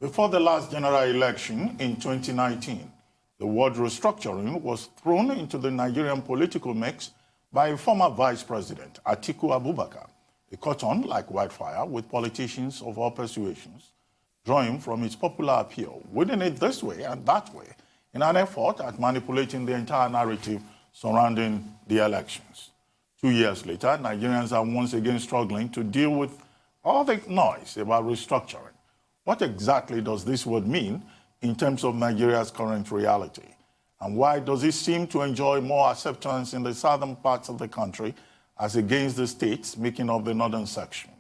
Before the last general election in 2019, the word restructuring was thrown into the Nigerian political mix by a former vice president, Atiku Abubakar. It caught on like wildfire with politicians of all persuasions, drawing from its popular appeal, winning it this way and that way in an effort at manipulating the entire narrative surrounding the elections. 2 years later, Nigerians are once again struggling to deal with all the noise about restructuring. What exactly does this word mean in terms of Nigeria's current reality? And why does it seem to enjoy more acceptance in the southern parts of the country as against the states making up the northern section?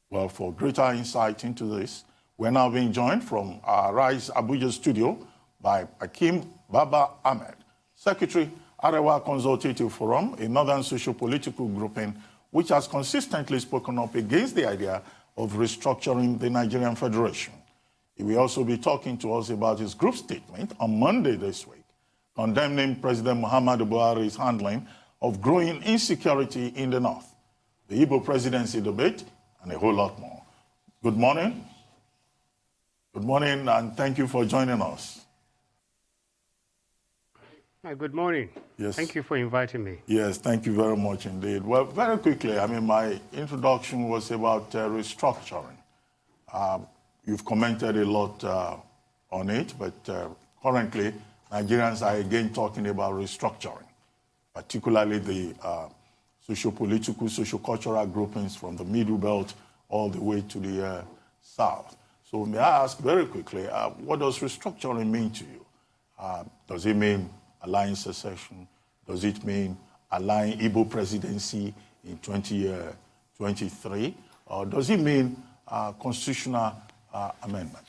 Well, for greater insight into this, we're now being joined from our Rise Abuja studio by Hakeem Baba-Ahmed, Secretary, Arewa Consultative Forum, a northern sociopolitical grouping which has consistently spoken up against the idea of restructuring the Nigerian Federation. He will also be talking to us about his group statement on Monday this week, condemning President Muhammadu Buhari's handling of growing insecurity in the north, the Igbo Presidency debate, and a whole lot more. Good morning. Good morning, and thank you for joining us. Hi, good morning. Yes. Thank you for inviting me. Yes, thank you very much indeed. Well, very quickly, my introduction was about restructuring. You've commented a lot on it, but currently, Nigerians are again talking about restructuring, particularly the socio-political, socio-cultural groupings from the Middle Belt all the way to the south. So may I ask very quickly, what does restructuring mean to you? Does it mean allowing secession? Does it mean allowing Igbo Presidency in 2023? Or does it mean constitutional amendment?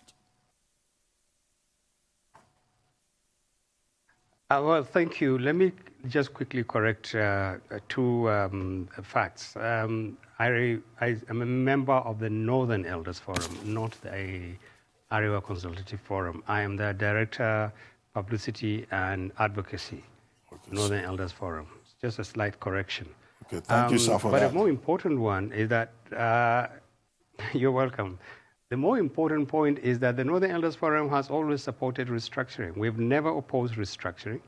Well, thank you. Let me just quickly correct two facts. I'm a member of the Northern Elders Forum, not the Arewa Consultative Forum. I am the Director, Publicity and Advocacy, Northern Elders Forum. It's just a slight correction. Okay, thank you, sir, for that. But a more important one is that, you're welcome. The more important point is that the Northern Elders Forum has always supported restructuring. We've never opposed restructuring.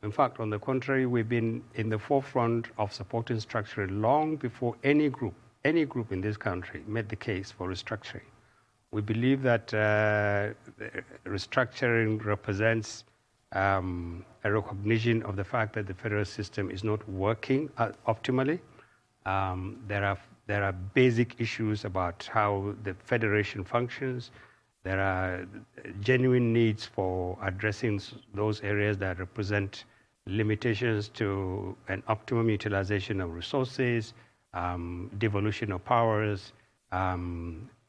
In fact, on the contrary, we've been in the forefront of supporting structuring long before any group in this country made the case for restructuring. We believe that restructuring represents a recognition of the fact that the federal system is not working optimally. There are basic issues about how the federation functions. There are genuine needs for addressing those areas that represent limitations to an optimum utilization of resources, devolution of powers,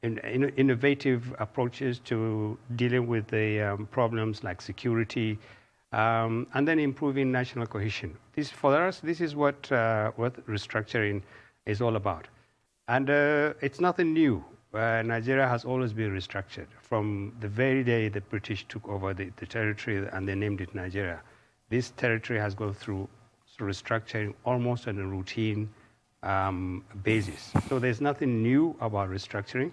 innovative approaches to dealing with the problems like security, and then improving national cohesion. For us, this is what restructuring is all about. And it's nothing new. Nigeria has always been restructured. From the very day the British took over the territory and they named it Nigeria, this territory has gone through restructuring almost on a routine basis. So there's nothing new about restructuring.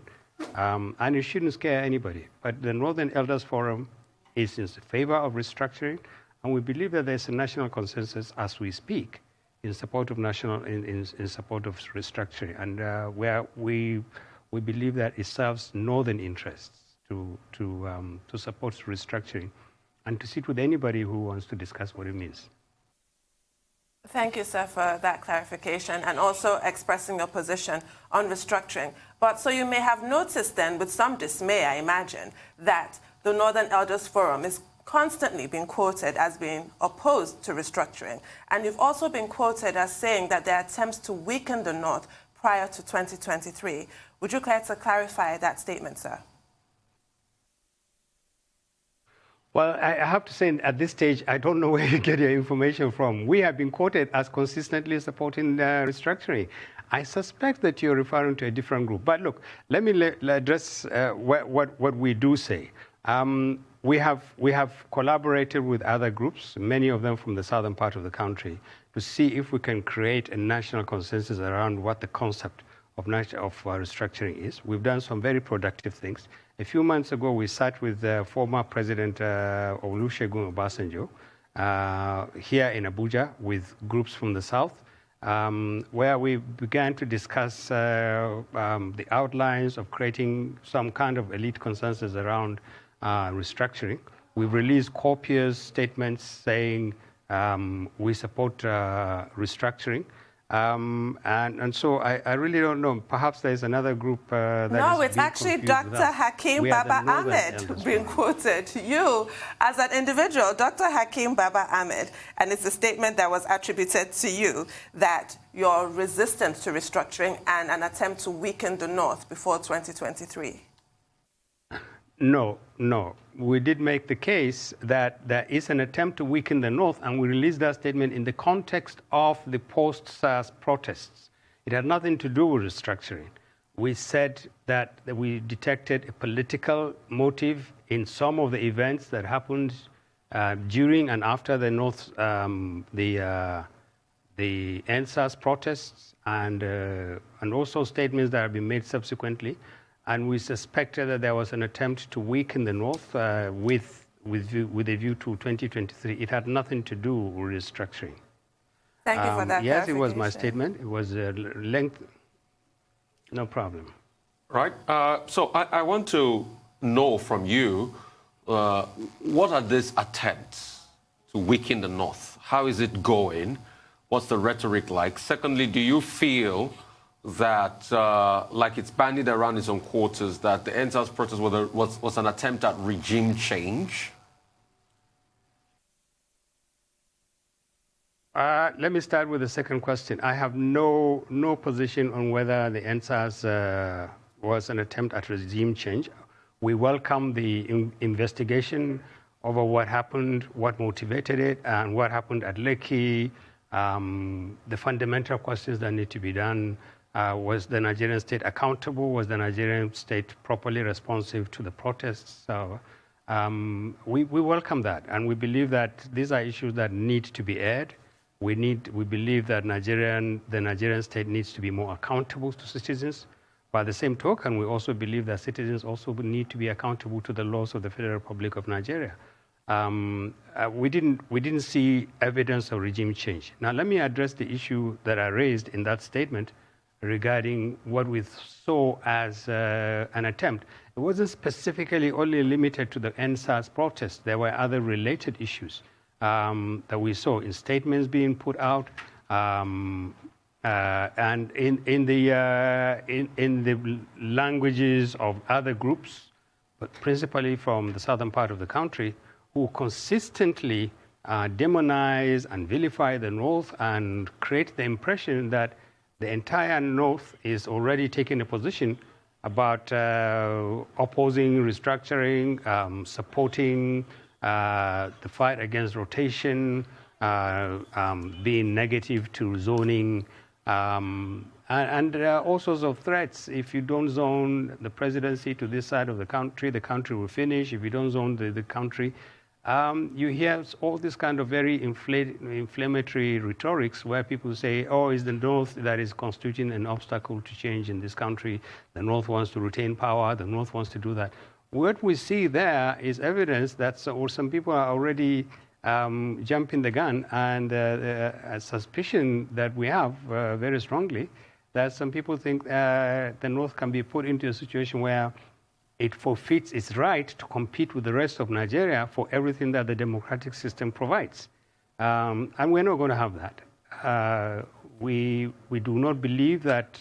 And it shouldn't scare anybody. But the Northern Elders Forum is in favor of restructuring, and we believe that there's a national consensus as we speak in support of in support of restructuring, and where we believe that it serves northern interests to support restructuring, and to sit with anybody who wants to discuss what it means. Thank you, sir, for that clarification and also expressing your position on restructuring. But so you may have noticed then, with some dismay, I imagine, that the Northern Elders Forum is constantly being quoted as being opposed to restructuring. And you've also been quoted as saying that there are attempts to weaken the North prior to 2023. Would you care to clarify that statement, sir? Well, I have to say, at this stage, I don't know where you get your information from. We have been quoted as consistently supporting restructuring. I suspect that you're referring to a different group. But look, let me address what we do say. We have collaborated with other groups, many of them from the southern part of the country, to see if we can create a national consensus around what the concept restructuring is. We've done some very productive things. A few months ago, we sat with former President Olusegun Obasanjo here in Abuja with groups from the South, where we began to discuss the outlines of creating some kind of elite consensus around restructuring. We've released copious statements saying we support restructuring. And so I really don't know. Perhaps there's another group that No, is it's actually Dr. Hakeem Baba-Ahmed being quoted. You, as an individual, Dr. Hakeem Baba-Ahmed, and it's a statement that was attributed to you that your resistance to restructuring and an attempt to weaken the North before 2023. No. We did make the case that there is an attempt to weaken the North, and we released that statement in the context of the post-SARS protests. It had nothing to do with restructuring. We said that we detected a political motive in some of the events that happened during and after the NSAS protests, and also statements that have been made subsequently. And we suspected that there was an attempt to weaken the North with a view to 2023. It had nothing to do with restructuring. Thank you for that. Yes, it was my statement. It was length. No problem. Right. So I want to know from you, what are these attempts to weaken the North? How is it going? What's the rhetoric like? Secondly, do you feel that, like it's bandied around in some quarters, that the NSAS protest was an attempt at regime change? Let me start with the second question. I have no position on whether the NSAS was an attempt at regime change. We welcome the investigation over what happened, what motivated it, and what happened at Lekki. The fundamental questions that need to be done. Was the Nigerian state accountable? Was the Nigerian state properly responsive to the protests? So we welcome that, and we believe that these are issues that need to be aired. We believe that the Nigerian state needs to be more accountable to citizens. By the same token, we also believe that citizens also need to be accountable to the laws of the Federal Republic of Nigeria. We didn't see evidence of regime change. Now, let me address the issue that I raised in that statement regarding what we saw as an attempt. It wasn't specifically only limited to the NSAS protests. There were other related issues that we saw in statements being put out, and in the languages of other groups, but principally from the southern part of the country, who consistently demonize and vilify the North and create the impression that the entire North is already taking a position about opposing restructuring, supporting the fight against rotation, being negative to zoning, and there are all sorts of threats. If you don't zone the presidency to this side of the country will finish. If you don't zone the country, you hear all this kind of very inflammatory rhetorics where people say, oh, it's the North that is constituting an obstacle to change in this country. The North wants to retain power. The North wants to do that. What we see there is evidence that some people are already jumping the gun, and a suspicion that we have very strongly that some people think the North can be put into a situation where it forfeits its right to compete with the rest of Nigeria for everything that the democratic system provides. And we're not going to have that. We do not believe that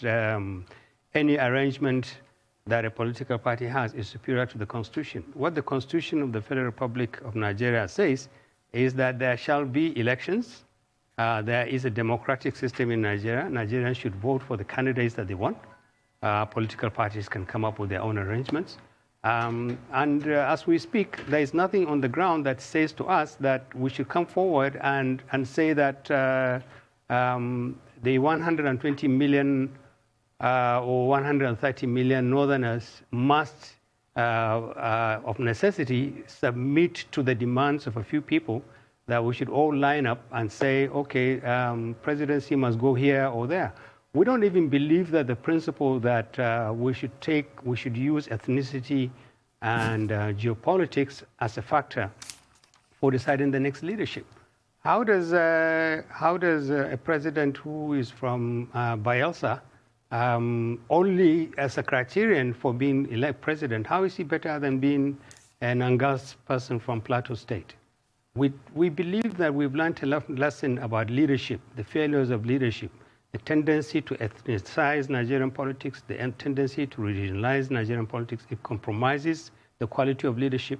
any arrangement that a political party has is superior to the Constitution. What the Constitution of the Federal Republic of Nigeria says is that there shall be elections. There is a democratic system in Nigeria. Nigerians should vote for the candidates that they want. Political parties can come up with their own arrangements. And as we speak, there is nothing on the ground that says to us that we should come forward and say that the 120 million or 130 million Northerners must, of necessity, submit to the demands of a few people, that we should all line up and say, okay, presidency must go here or there. We don't even believe that the principle that we should use ethnicity and geopolitics as a factor for deciding the next leadership. How does a president who is from Bayelsa only as a criterion for being elected president, how is he better than being an Angas person from Plateau State? We believe that we've learned a lesson about leadership, the failures of leadership, the tendency to ethnicize Nigerian politics, the tendency to regionalize Nigerian politics. It compromises the quality of leadership.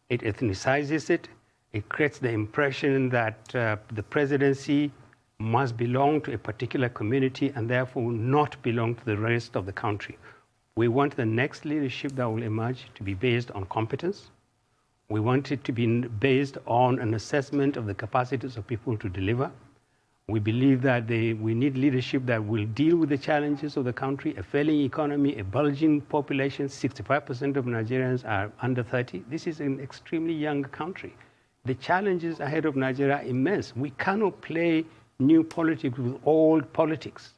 It ethnicizes it. It creates the impression that the presidency must belong to a particular community and therefore not belong to the rest of the country. We want the next leadership that will emerge to be based on competence. We want it to be based on an assessment of the capacities of people to deliver. We believe that we need leadership that will deal with the challenges of the country, a failing economy, a bulging population. 65% of Nigerians are under 30. This is an extremely young country. The challenges ahead of Nigeria are immense. We cannot play new politics with old politics.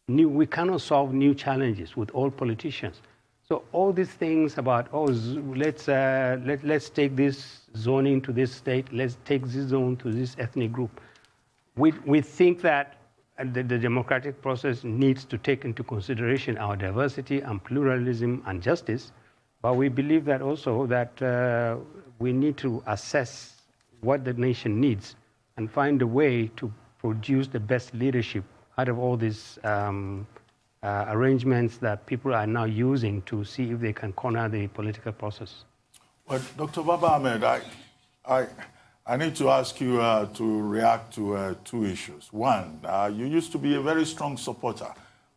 We cannot solve new challenges with old politicians. So all these things about, let's take this zoning to this state, let's take this zone to this ethnic group. We think that the democratic process needs to take into consideration our diversity and pluralism and justice, but we believe that also that we need to assess what the nation needs and find a way to produce the best leadership out of all these arrangements that people are now using to see if they can corner the political process. Well, Dr. Baba-Ahmed, I need to ask you to react to two issues. One, you used to be a very strong supporter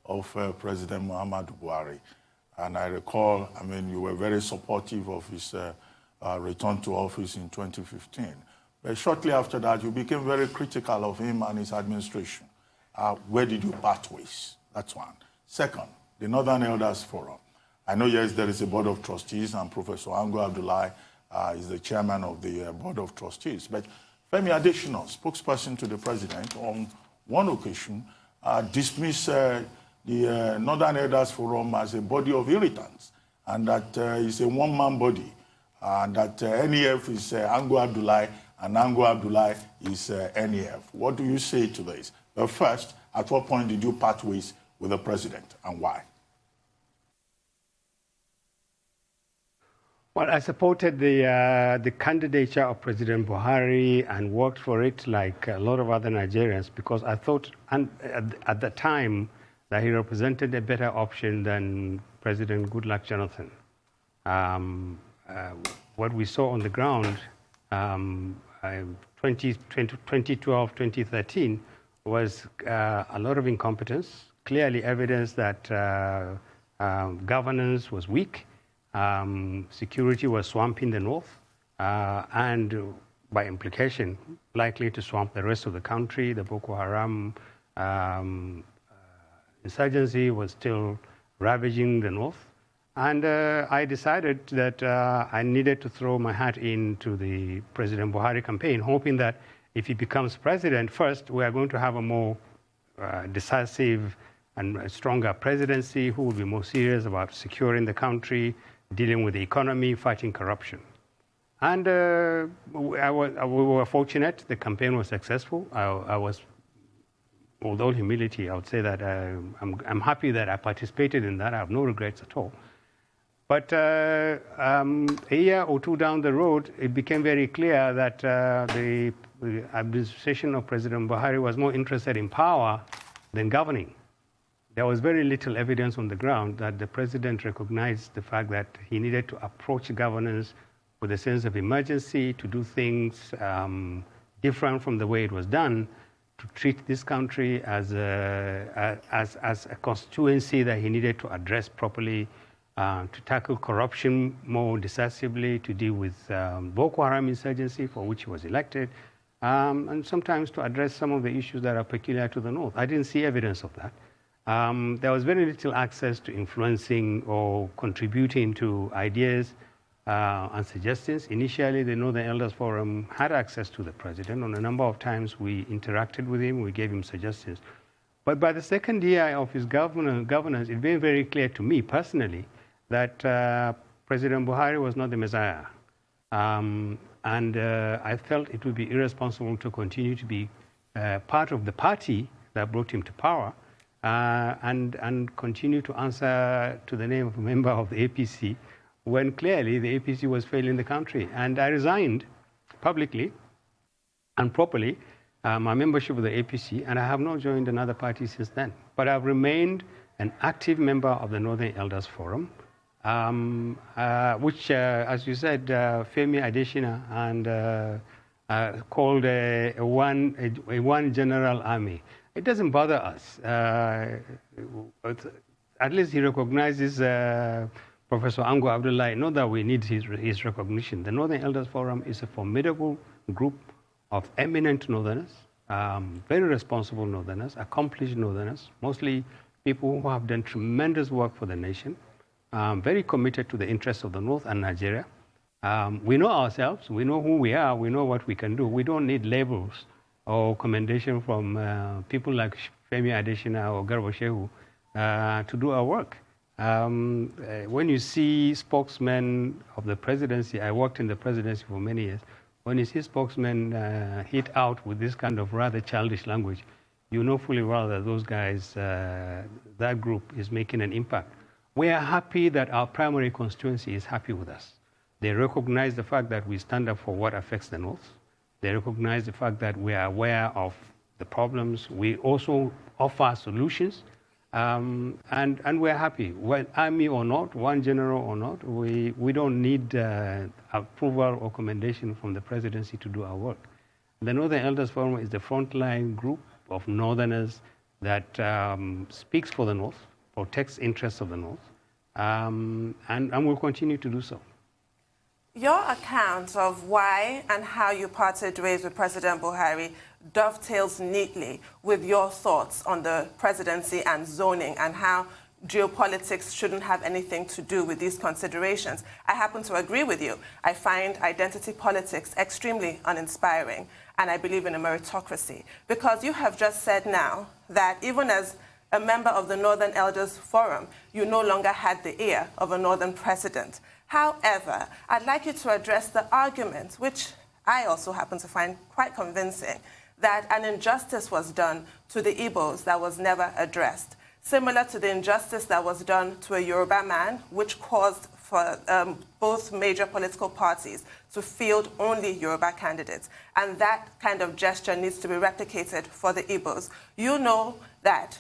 of President Muhammadu Buhari. And I recall, you were very supportive of his return to office in 2015. But shortly after that, you became very critical of him and his administration. Where did you part ways? That's one. Second, the Northern Elders Forum. I know, yes, there is a board of trustees, and Professor Ango Abdullahi is the chairman of the board of trustees. But Femi Adesina, spokesperson to the president, on one occasion dismissed the Northern Elders Forum as a body of irritants, and that it's a one-man body, and that NEF is Ango Abdullahi, and Ango Abdullahi is NEF. What do you say to this? But first, at what point did you part ways with the president, and why? Well, I supported the candidature of President Buhari and worked for it like a lot of other Nigerians because I thought at the time that he represented a better option than President Goodluck Jonathan. What we saw on the ground 2012, 2013 was a lot of incompetence, clearly evidence that governance was weak. Security was swamping the north, and by implication, likely to swamp the rest of the country. The Boko Haram insurgency was still ravaging the north. And I decided that I needed to throw my hat into the President Buhari campaign, hoping that if he becomes president, first, we are going to have a more decisive and a stronger presidency who will be more serious about securing the country, dealing with the economy, fighting corruption. And we were fortunate. The campaign was successful. I was, with all humility, I would say that I'm happy that I participated in that. I have no regrets at all. But a year or two down the road, it became very clear that the administration of President Buhari was more interested in power than governing. There was very little evidence on the ground that the president recognized the fact that he needed to approach governance with a sense of emergency, to do things different from the way it was done, to treat this country as a constituency that he needed to address properly, to tackle corruption more decisively, to deal with Boko Haram insurgency, for which he was elected, and sometimes to address some of the issues that are peculiar to the North. I didn't see evidence of that. There was very little access to influencing or contributing to ideas and suggestions. Initially, the Northern Elders Forum had access to the president. On a number of times, we interacted with him, we gave him suggestions. But by the second year of his governance, it became very clear to me personally that President Buhari was not the Messiah. I felt it would be irresponsible to continue to be part of the party that brought him to power and continue to answer to the name of a member of the APC when clearly the APC was failing the country. And I resigned publicly and properly my membership of the APC, and I have not joined another party since then. But I've remained an active member of the Northern Elders Forum, which, as you said, Femi Adesina and called a one general army. It doesn't bother us. At least he recognizes Professor Ango Abdullahi. Not that we need his recognition. The Northern Elders Forum is a formidable group of eminent Northerners, very responsible Northerners, accomplished Northerners, mostly people who have done tremendous work for the nation, very committed to the interests of the North and Nigeria. We know ourselves, we know who we are, we know what we can do. We don't need labels or commendation from people like Femi Adesina or Garba Shehu to do our work. When you see spokesmen of the presidency, I worked in the presidency for many years, when you see spokesmen hit out with this kind of rather childish language, you know fully well that those guys, that group is making an impact. We are happy that our primary constituency is happy with us. They recognize the fact that we stand up for what affects the North. They recognize the fact that we are aware of the problems. We also offer solutions, and we're happy. Well, army or not, one general or not, we don't need approval or commendation from the presidency to do our work. The Northern Elders Forum is the frontline group of Northerners that speaks for the North, protects interests of the North, and will continue to do so. Your account of why and how you parted ways with President Buhari dovetails neatly with your thoughts on the presidency and zoning and how geopolitics shouldn't have anything to do with these considerations. I happen to agree with you. I find identity politics extremely uninspiring, and I believe in a meritocracy, because you have just said now that even as a member of the Northern Elders Forum, you no longer had the ear of a Northern president. However, I'd like you to address the argument, which I also happen to find quite convincing, that an injustice was done to the Igbos that was never addressed, similar to the injustice that was done to a Yoruba man, which caused for both major political parties to field only Yoruba candidates. And that kind of gesture needs to be replicated for the Igbos. You know that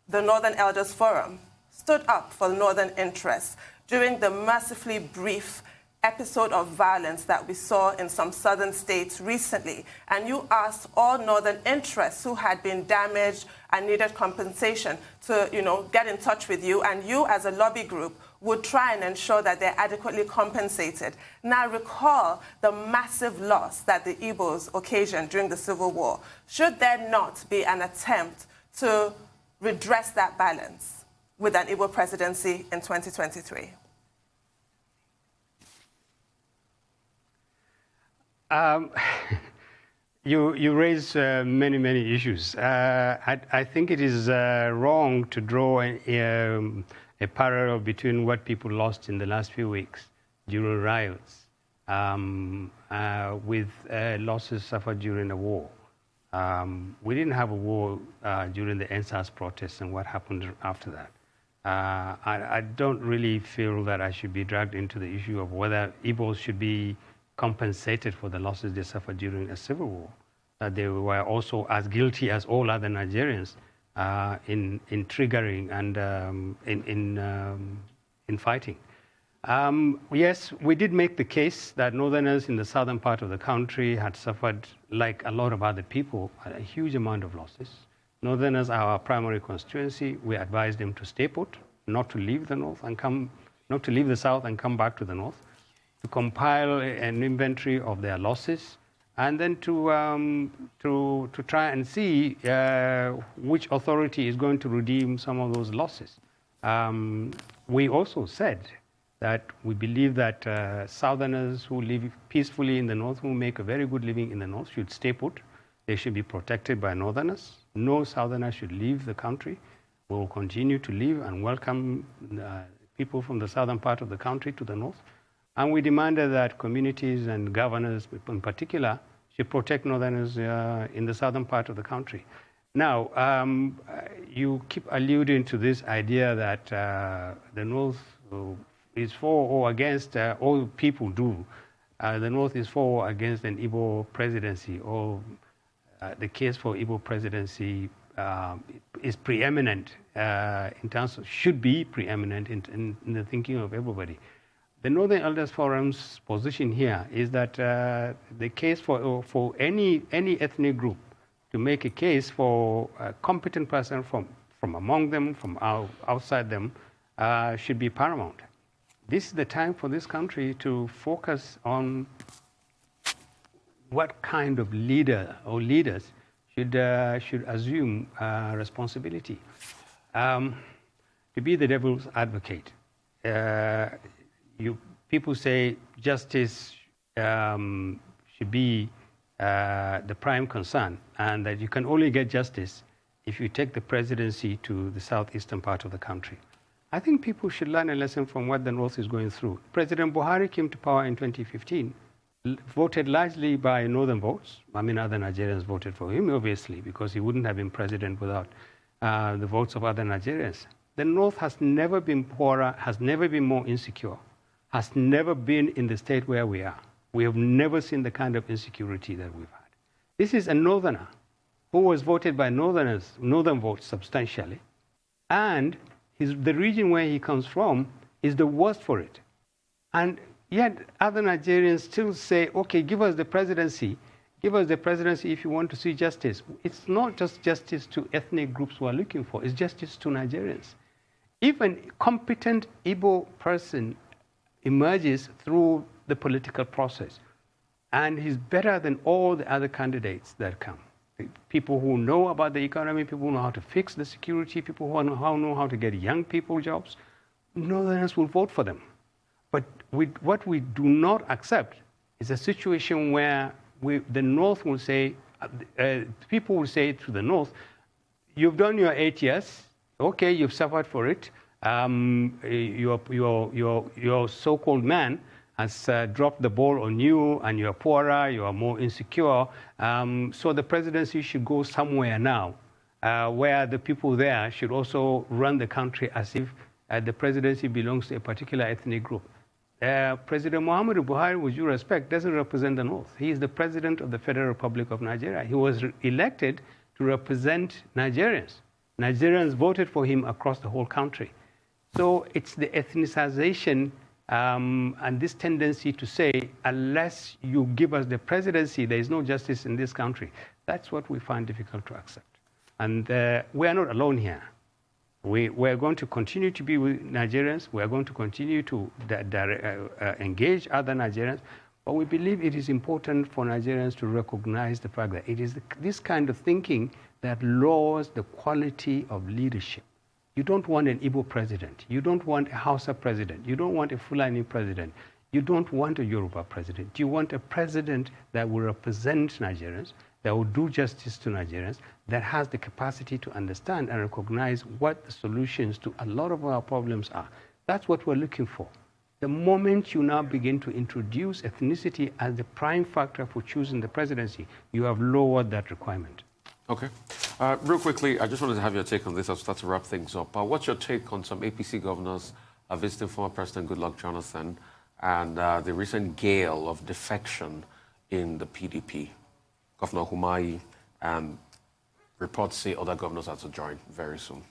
the Northern Elders Forum stood up for Northern interests during the mercifully brief episode of violence that we saw in some southern states recently. And you asked all Northern interests who had been damaged and needed compensation to, get in touch with you. And you, as a lobby group, would try and ensure that they're adequately compensated. Now recall the massive loss that the Igbos occasioned during the Civil War. Should there not be an attempt to redress that balance with an Igbo presidency in 2023? You raise many issues. I think it is wrong to draw a parallel between what people lost in the last few weeks during riots with losses suffered during the war. We didn't have a war during the NSAS protests and what happened after that. I don't really feel that I should be dragged into the issue of whether Igbos should be compensated for the losses they suffered during a civil war. They were also as guilty as all other Nigerians in triggering and in fighting. Yes, we did make the case that Northerners in the southern part of the country had suffered, like a lot of other people, a huge amount of losses. Northerners are our primary constituency. We advised them to stay put, not to leave the north and not to leave the south and come back to the north, to compile an inventory of their losses, and then to try and see which authority is going to redeem some of those losses. We also said that we believe that Southerners who live peacefully in the north, who make a very good living in the north, should stay put. They should be protected by Northerners. No Southerner should leave the country. We will continue to live and welcome people from the southern part of the country to the north. And we demanded that communities and governors in particular should protect Northerners in the southern part of the country. Now, you keep alluding to this idea that the North is for or against, all people do. The North is for or against an Igbo presidency, or the case for Igbo presidency is preeminent in terms of, should be preeminent in the thinking of everybody. The Northern Elders Forum's position here is that the case for any ethnic group to make a case for a competent person from among them, from outside them, should be paramount. This is the time for this country to focus on what kind of leader or leaders should assume responsibility. To be the devil's advocate, people say justice should be the prime concern, and that you can only get justice if you take the presidency to the southeastern part of the country. I think people should learn a lesson from what the North is going through. President Buhari came to power in 2015, voted largely by Northern votes. I mean, other Nigerians voted for him, obviously, because he wouldn't have been president without the votes of other Nigerians. The North has never been poorer, has never been more insecure, has never been in the state where we are. We have never seen the kind of insecurity that we've had. This is a Northerner who was voted by Northerners, Northern votes substantially, and the region where he comes from is the worst for it. And yet other Nigerians still say, okay, give us the presidency. Give us the presidency if you want to see justice. It's not just justice to ethnic groups who are looking for, it's justice to Nigerians. If a competent Igbo person emerges through the political process, and he's better than all the other candidates that come, people who know about the economy, people who know how to fix the security, people who know how to get young people jobs, Northerners will vote for them. But what we do not accept is a situation where the North will say, people will say to the North, you've done your 8 years, okay, you've suffered for it, your so-called man has dropped the ball on you, and you're poorer, you are more insecure. So the presidency should go somewhere now where the people there should also run the country as if the presidency belongs to a particular ethnic group. President Muhammadu Buhari, with due respect, doesn't represent the North. He is the president of the Federal Republic of Nigeria. He was elected to represent Nigerians. Nigerians voted for him across the whole country. So it's the ethnicization and this tendency to say, unless you give us the presidency, there is no justice in this country. That's what we find difficult to accept. And we are not alone here. We're going to continue to be with Nigerians. We're going to continue to engage other Nigerians. But we believe it is important for Nigerians to recognize the fact that it is this kind of thinking that lowers the quality of leadership. You don't want an Igbo president. You don't want a Hausa president. You don't want a Fulani president. You don't want a Yoruba president. You want a president that will represent Nigerians, that will do justice to Nigerians, that has the capacity to understand and recognize what the solutions to a lot of our problems are. That's what we're looking for. The moment you now begin to introduce ethnicity as the prime factor for choosing the presidency, you have lowered that requirement. Okay. Real quickly, I just wanted to have your take on this. I'll start to wrap things up. What's your take on some APC governors visiting former President Goodluck Jonathan and the recent gale of defection in the PDP? Governor Humayi, and reports say other governors are to join very soon.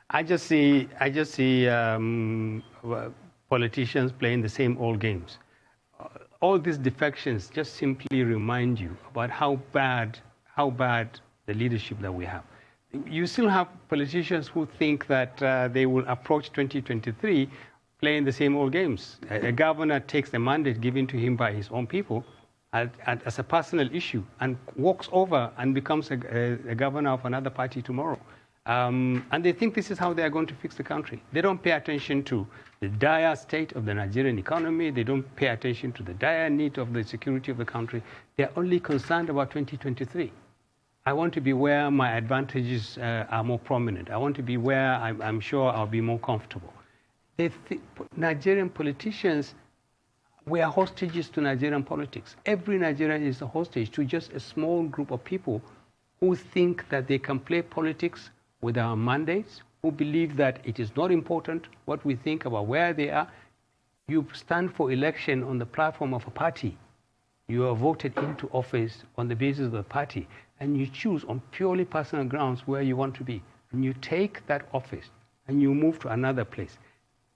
I just see politicians playing the same old games. All these defections just simply remind you about how bad the leadership that we have. You still have politicians who think that they will approach 2023 playing the same old games. A governor takes the mandate given to him by his own people as a personal issue and walks over and becomes a governor of another party tomorrow. And they think this is how they are going to fix the country. They don't pay attention to the dire state of the Nigerian economy. They don't pay attention to the dire need of the security of the country. They're only concerned about 2023. I want to be where my advantages are more prominent. I want to be where I'm sure I'll be more comfortable. Nigerian politicians, we are hostages to Nigerian politics. Every Nigerian is a hostage to just a small group of people who think that they can play politics with our mandates, who believe that it is not important what we think about where they are. You stand for election on the platform of a party. You are voted into office on the basis of the party, and you choose on purely personal grounds where you want to be. And you take that office, and you move to another place.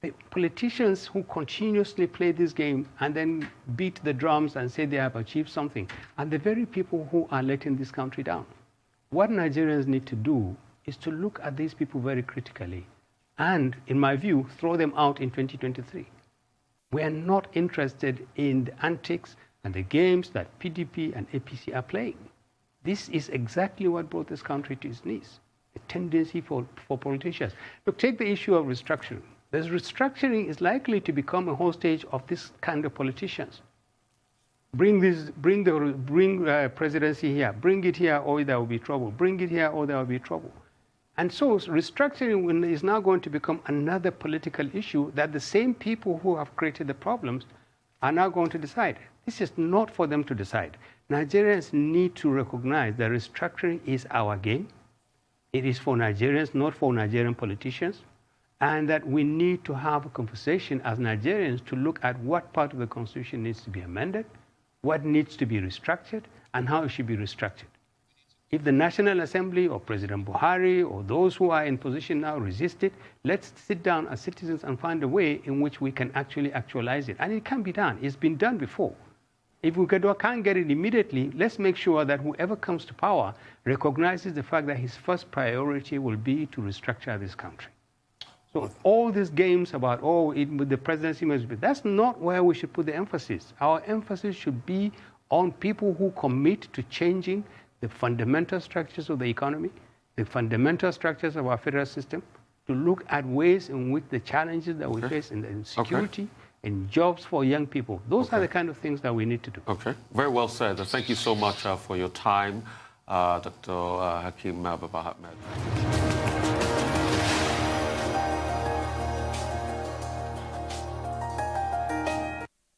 The politicians who continuously play this game and then beat the drums and say they have achieved something are the very people who are letting this country down. What Nigerians need to do is to look at these people very critically and, in my view, throw them out in 2023. We are not interested in the antics and the games that PDP and APC are playing. This is exactly what brought this country to its knees, a tendency for politicians. Look, take the issue of restructuring. This restructuring is likely to become a hostage of this kind of politicians. Bring presidency here, bring it here or there will be trouble, bring it here or there will be trouble. And so restructuring is now going to become another political issue that the same people who have created the problems are now going to decide. This is not for them to decide. Nigerians need to recognize that restructuring is our game. It is for Nigerians, not for Nigerian politicians. And that we need to have a conversation as Nigerians to look at what part of the Constitution needs to be amended, what needs to be restructured, and how it should be restructured. If the National Assembly or President Buhari or those who are in position now resist it, let's sit down as citizens and find a way in which we can actually actualize it. And it can be done. It's been done before. If we can't get it immediately, let's make sure that whoever comes to power recognizes the fact that his first priority will be to restructure this country. So all these games about, the presidency must be, that's not where we should put the emphasis. Our emphasis should be on people who commit to changing the fundamental structures of the economy, the fundamental structures of our federal system, to look at ways in which the challenges that we face in security, in jobs for young people, those are the kind of things that we need to do. Okay, very well said. Thank you so much for your time, Dr. Hakeem Baba-Ahmed.